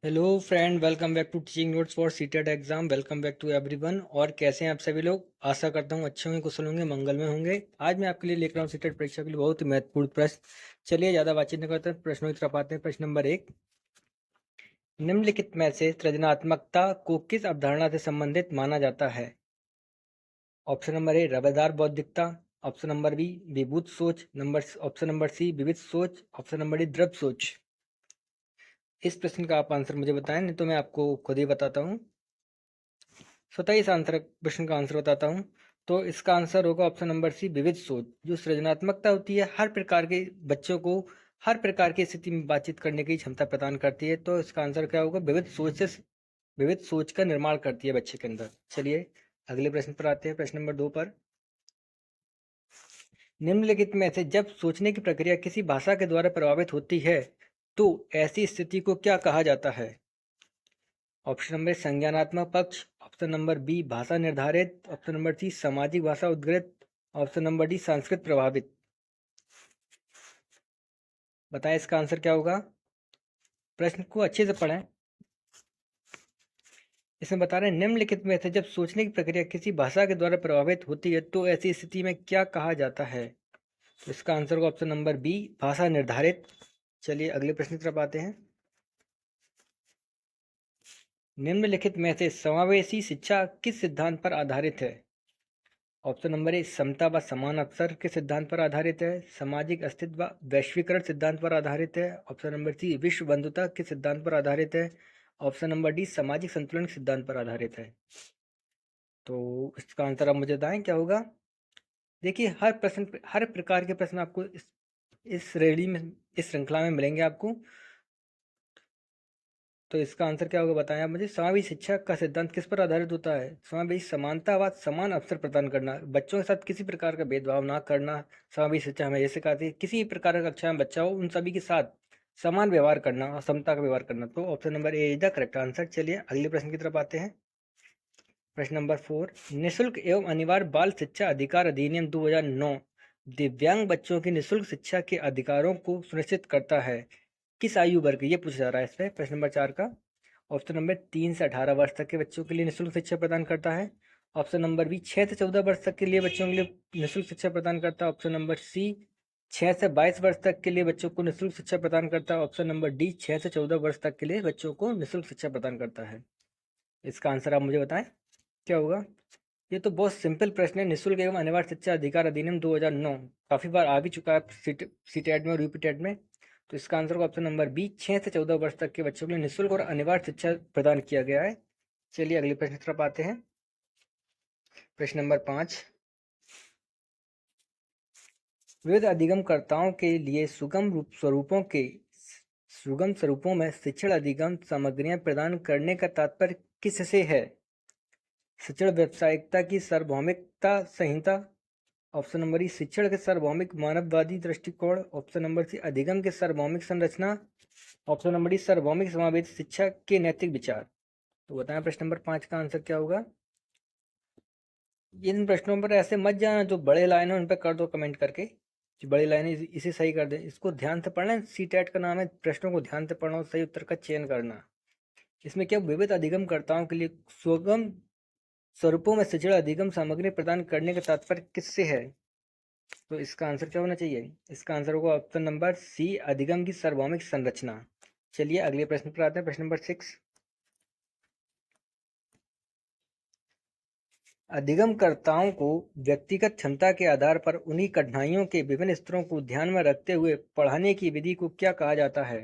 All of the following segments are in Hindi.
Hello friend, welcome back to teaching notes for CTET exam. Welcome back to everyone. और कैसे हैं आप सभी लोग? आशा करता हूँ अच्छे होंगे, कुशल होंगे, मंगल में होंगे। आज मैं आपके लिए लेकर आऊँ सीटेट परीक्षा के लिए बहुत ही महत्वपूर्ण प्रश्न। चलिए ज़्यादा बातचीत नहीं करते, प्रश्नों की तरफ आते हैं। प्रश्न नंबर 1, निम्नलिखित में से सृजनात्मकता को किस अवधारणा से संबंधित माना जाता है? ऑप्शन नंबर ए, रवेदार बौद्धिकता। ऑप्शन नंबर बी, विभूत सोच। ऑप्शन नंबर सी, विविध सोच। ऑप्शन नंबर डी, द्रव सोच। इस प्रश्न का आप आंसर मुझे बताएं, नहीं तो मैं आपको खुद ही बताता हूँ। स्वतः इस आंसर प्रश्न का आंसर बताता हूँ। तो इसका आंसर होगा ऑप्शन नंबर सी, विविध सोच। जो सृजनात्मकता होती है, हर प्रकार के बच्चों को हर प्रकार की स्थिति में बातचीत करने की क्षमता प्रदान करती है। तो इसका आंसर क्या होगा? विविध सोच का निर्माण करती है बच्चे के अंदर। चलिए अगले प्रश्न पर आते हैं। प्रश्न नंबर 2 पर, निम्नलिखित में से जब सोचने की प्रक्रिया किसी भाषा के द्वारा प्रभावित होती है तो ऐसी स्थिति को क्या कहा जाता है? ऑप्शन नंबर ए, संज्ञानात्मक पक्ष। ऑप्शन नंबर बी, भाषा निर्धारित। ऑप्शन नंबर सी, सामाजिक भाषा उद्ग्रहित। ऑप्शन नंबर डी, संस्कृत प्रभावित। बताएं इसका आंसर क्या होगा? प्रश्न को अच्छे से पढ़ें। इसमें बता रहे हैं, निम्नलिखित में से जब सोचने की प्रक्रिया किसी भाषा के द्वारा प्रभावित होती है तो ऐसी स्थिति में क्या कहा जाता है? तो इसका आंसर होगा ऑप्शन नंबर बी, भाषा निर्धारित। चलिए अगले प्रश्न की तरफ आते हैं। निम्नलिखित में से समावेशी शिक्षा किस सिद्धांत पर आधारित है? ऑप्शन नंबर ए, समता व समान अवसर के सिद्धांत पर आधारित है। सामाजिक अस्तित्व व वैश्वीकरण सिद्धांत पर आधारित है। ऑप्शन नंबर सी, विश्व बंधुता के सिद्धांत पर आधारित है। ऑप्शन नंबर डी, सामाजिक संतुलन के सिद्धांत पर आधारित है। तो इसका आंसर आप मुझे बताएं क्या होगा? देखिए, हर प्रकार के प्रश्न आपको इस श्रेणी में, इस श्रृंखला में मिलेंगे आपको। तो इसका आंसर क्या होगा बताएं आप मुझे। समावेशी शिक्षा का सिद्धांत किस पर आधारित होता है? समावेशी समानता व समान अवसर प्रदान करना, बच्चों के साथ किसी प्रकार का भेदभाव ना करना। समावेशी शिक्षा हमें ये सिखाती है किसी भी प्रकार का कक्षा में बच्चा हो, उन सभी के साथ समान व्यवहार करना और समता का व्यवहार करना। तो option number A is the correct answer. चलिए अगले प्रश्न की तरफ आते हैं। प्रश्न नंबर 4, निःशुल्क एवं अनिवार्य बाल शिक्षा अधिकार अधिनियम 2009 दिव्यांग बच्चों की निःशुल्क शिक्षा के अधिकारों को सुनिश्चित करता है। किस आयु वर्ग, ये पूछा जा रहा है इसमें प्रश्न नंबर 4 का। ऑप्शन नंबर 3 से 18 वर्ष तक के बच्चों के लिए निःशुल्क शिक्षा प्रदान करता है। ऑप्शन नंबर बी, 6 से 14 वर्ष तक के लिए बच्चों के लिए निःशुल्क शिक्षा प्रदान करता है। ऑप्शन नंबर सी, 6 से 22 वर्ष तक के लिए बच्चों को निःशुल्क शिक्षा प्रदान करता है। ऑप्शन नंबर डी, 6 से 14 वर्ष तक के लिए बच्चों को निःशुल्क शिक्षा प्रदान करता है। इसका आंसर आप मुझे बताएं क्या होगा? ये तो बहुत सिंपल प्रश्न है। निःशुल्क एवं अनिवार्य शिक्षा अधिकार अधिनियम 2009 काफी बार आ भी चुका है सीटेट में और यूपीटेट में। तो इसका आंसर होगा ऑप्शन नंबर बी, 6 से 14 वर्ष तक के बच्चों के लिए निःशुल्क और अनिवार्य शिक्षा प्रदान किया गया है। चलिए अगले प्रश्न की तरफ आते हैं। प्रश्न नंबर 5, विविध अधिगमकर्ताओं के लिए सुगम स्वरूपों में शिक्षण अधिगम सामग्रियां प्रदान करने का तात्पर्य किससे है? शिक्षण व्यावसायिकता की सार्वभौमिकता संहिता। ऑप्शन नंबर ई, शिक्षण के सार्वभौमिक मानववादी दृष्टिकोण। ऑप्शन नंबर सी, अधिगम के सार्वभौमिक संरचना। ऑप्शन नंबर डी, सार्वभौमिक समावेश शिक्षा के नैतिक विचार। तो बताएं प्रश्न नंबर 5 का आंसर क्या होगा? इन प्रश्नों पर ऐसे मत जाना, जो बड़े लाइन है उन पर कर दो कमेंट करके। जो बड़ी लाइन है इसे सही कर दें। इसको ध्यान से पढ़ना, सी टेट का नाम है, प्रश्नों को ध्यान से पढ़ना और सही उत्तर का चयन करना। इसमें क्या, विविध अधिगमकर्ताओं के लिए सुगम स्वरूपों में शिक्षण अधिगम सामग्री प्रदान करने का तात्पर्य किससे है? तो इसका आंसर क्या होना चाहिए? इसका आंसर होगा ऑप्शन नंबर सी, अधिगम की सार्वभौमिक संरचना। चलिए अगले प्रश्न पर आते हैं। प्रश्न नंबर 6, अधिगमकर्ताओं को व्यक्तिगत क्षमता के आधार पर उन्हीं कठिनाइयों के विभिन्न स्तरों को ध्यान में रखते हुए पढ़ाने की विधि को क्या कहा जाता है?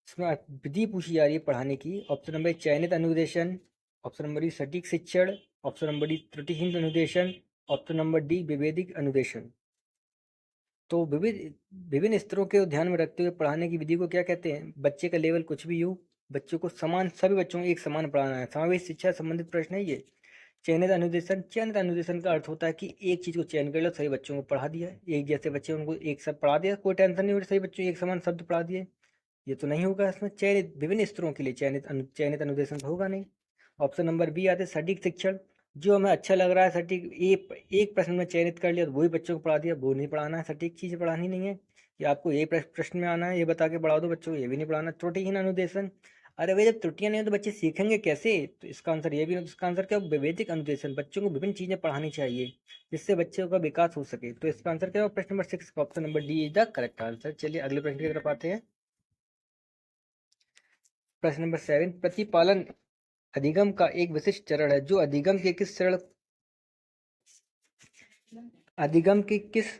इसमें विधि पूछी जा रही है पढ़ाने की। ऑप्शन नंबर चयनित अनुदेशन। ऑप्शन नंबर डी, सटीक शिक्षण। ऑप्शन नंबर डी, त्रुटिहीन अनुदेशन। ऑप्शन नंबर डी, विभेदिक अनुदेशन। तो विभिन्न स्तरों के ध्यान में रखते हुए पढ़ाने की विधि को क्या कहते हैं? बच्चे का लेवल कुछ भी हो, बच्चों को समान, सभी बच्चों को एक समान पढ़ाना है। समावेश शिक्षा संबंधित प्रश्न है ये। चयनित अनुदेशन का अर्थ होता है कि एक चीज को चयन कर लो, सभी बच्चों को पढ़ा दिया, एक जैसे बच्चे उनको एक साथ पढ़ा दिया, कोई टेंशन नहीं हो रही, सभी बच्चों को एक समान शब्द पढ़ा दिए। ये तो नहीं होगा। इसमें चयनित विभिन्न स्तरों के लिए चयनित अनुदेशन तो होगा नहीं। ऑप्शन नंबर बी आते सटीक शिक्षण। जो हमें अच्छा लग रहा है, सटीक एक प्रश्न में चयनित कर लिया तो वही बच्चों को पढ़ा दिया, वो नहीं पढ़ाना है, सटीक चीज़ पढ़ानी नहीं है। कि आपको ये प्रश्न में आना है, ये बता के पढ़ा दो बच्चों को, ये भी नहीं पढ़ाना। त्रुटिहीन अनुदेशन, अरे भाई जब त्रुटियां नहीं हो तो बच्चे सीखेंगे कैसे? तो इसका आंसर ये भी नहीं, तो इसका आंसर क्या होगा? विवेक अनुदेशन, बच्चों को विभिन्न चीजें पढ़ानी चाहिए जिससे बच्चों का विकास हो सके। तो इसका आंसर क्या होगा? प्रश्न नंबर 6 का option number D is the correct answer. चलिए अगले प्रश्न की तरफ आते हैं। प्रश्न नंबर 7, प्रतिपालन अधिगम का एक विशिष्ट चरण है जो अधिगम के किस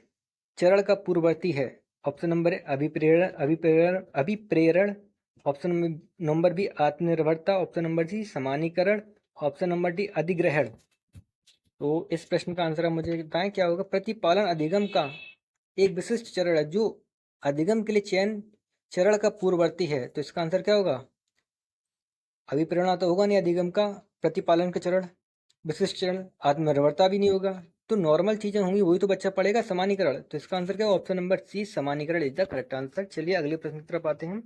चरण का पूर्ववर्ती है? ऑप्शन नंबर ए अभिप्रेरण अभिप्रेरण अभिप्रेरण, ऑप्शन नंबर बी आत्मनिर्भरता, ऑप्शन नंबर सी समानीकरण, ऑप्शन नंबर डी अधिग्रहण। तो इस प्रश्न का आंसर आप मुझे बताएं क्या होगा? प्रतिपालन अधिगम का एक विशिष्ट चरण है जो अधिगम के लिए चयन चरण का पूर्ववर्ती है। तो इसका आंसर क्या होगा? अभिप्रेरणा तो होगा नहीं अधिगम का, प्रतिपालन का चरण, विशिष्ट चरण, आत्मनिर्भरता भी नहीं होगा, तो नॉर्मल चीजें होंगी वही तो बच्चा पढ़ेगा, समानीकरण। तो इसका आंसर क्या होगा? ऑप्शन नंबर सी समानीकरण इज द करेक्ट आंसर। चलिए अगले प्रश्न की तरफ आते हैं।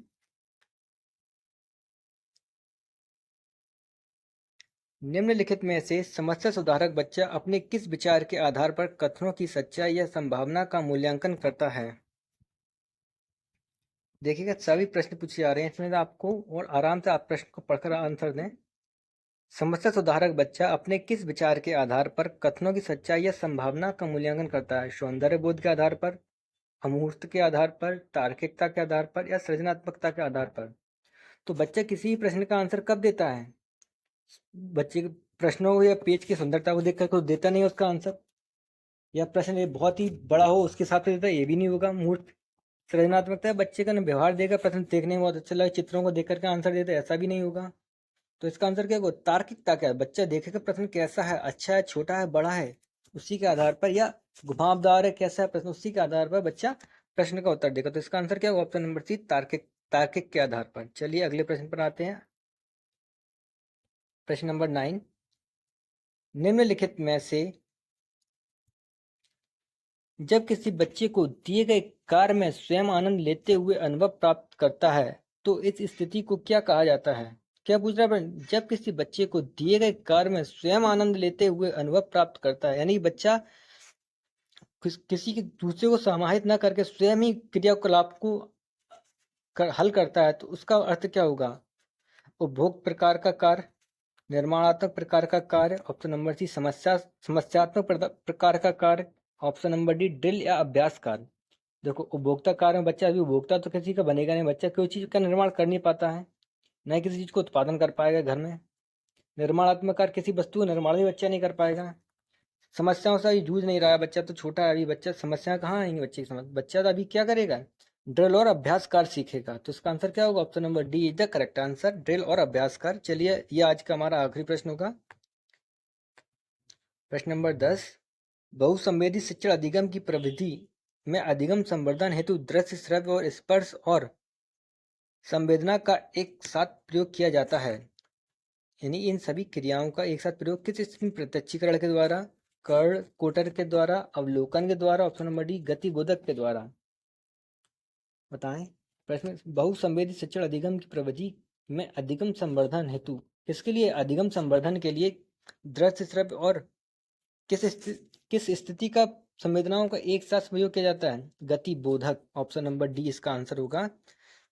निम्नलिखित में से समस्या सुधारक बच्चा अपने किस विचार के आधार पर कथनों की सच्चाई या संभावना का मूल्यांकन करता है? देखिएगा सभी प्रश्न पूछे जा रहे हैं इसमें आपको, और आराम से आप प्रश्न को पढ़कर आंसर दें। समस्या सुधारक बच्चा अपने किस विचार के आधार पर कथनों की सच्चाई या संभावना का मूल्यांकन करता है? सौंदर्य बोध के आधार पर, अमूर्त के आधार पर, तार्किकता के आधार पर, या सृजनात्मकता के आधार पर? तो बच्चा किसी भी प्रश्न का आंसर कब देता है? बच्चे के प्रश्नों या पेज की सुंदरता को देखकर कुछ देता नहीं है उसका आंसर, या प्रश्न ये बहुत ही बड़ा हो उसके हिसाब से देता है, ये भी नहीं होगा। मूर्त सृजनात्मकता है, बच्चे का व्यवहार देकर प्रश्न देखने में बहुत अच्छा लगे, चित्रों को देख करके आंसर देता है, ऐसा भी नहीं होगा। तो इसका आंसर क्या होगा? तार्किकता क्या है? बच्चा देखेगा प्रश्न कैसा है, अच्छा है, छोटा है, बड़ा है, उसी के आधार पर, या घुमावदार है, कैसा है प्रश्न, उसी के आधार पर बच्चा प्रश्न का उत्तर देगा। तो इसका आंसर क्या होगा? ऑप्शन नंबर सी तार्किक, तार्किक के आधार पर। चलिए अगले प्रश्न पर आते हैं। प्रश्न नंबर 9, निम्नलिखित में से जब किसी बच्चे को दिए गए कार्य में स्वयं आनंद लेते हुए अनुभव प्राप्त करता है तो इस स्थिति को क्या कहा जाता है? क्या पूछ रहा है? जब किसी बच्चे को दिए गए कार्य में स्वयं आनंद लेते हुए अनुभव प्राप्त करता है, यानी बच्चा किसी के दूसरे को समाहित न करके स्वयं ही क्रियाकलाप को हल करता है, तो उसका अर्थ क्या होगा? उपभोग प्रकार का कार्य, निर्माणात्मक प्रकार का कार्य, ऑप्शन नंबर सी समस्यात्मक प्रकार का कार्य, ऑप्शन नंबर डी ड्रिल या अभ्यास कार्य। देखो उपभोक्ता कार्य में बच्चा अभी उपभोक्ता तो किसी का बनेगा नहीं, बच्चा कोई चीज का निर्माण कर नहीं पाता है, न किसी चीज को उत्पादन कर पाएगा घर में। निर्माणात्मक कार्य, किसी वस्तु का निर्माण भी बच्चा नहीं कर पाएगा। समस्याओं से अभी जूझ नहीं रहा है, बच्चा तो छोटा है अभी, बच्चा समस्या कहाँ आएंगी बच्चे की समझ, बच्चा तो अभी क्या करेगा? ड्रिल और अभ्यास कार्य सीखेगा। तो इसका आंसर क्या होगा? Option number D is the correct answer, drill और अभ्यास कार्य। चलिए ये आज का हमारा आखिरी प्रश्न होगा। प्रश्न नंबर 10, बहुसंवेदी शिक्षण अधिगम की प्रविधि में अधिगम संवर्धन हेतु दृश्य, श्रव्य और स्पर्श और संवेदना का एक साथ प्रयोग किया जाता है, यानी इन सभी क्रियाओं का एक साथ प्रयोग किस स्थिति में? प्रत्यक्षीकरण के द्वारा, कर्ण कोटर के द्वारा, अवलोकन के द्वारा, ऑप्शन नंबर डी गतिबोधक के द्वारा। बताएं। प्रश्न, बहुसंवेदी शिक्षण अधिगम की प्रविधि में अधिगम संवर्धन हेतु किसके लिए? अधिगम संवर्धन के लिए दृश्य, श्रव्य और किस स्थिति का, संवेदनाओं का एक साथ प्रयोग किया जाता है? गति बोधक। ऑप्शन नंबर डी इसका आंसर होगा।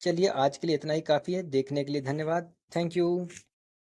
चलिए आज के लिए इतना ही काफ़ी है। देखने के लिए धन्यवाद। Thank you.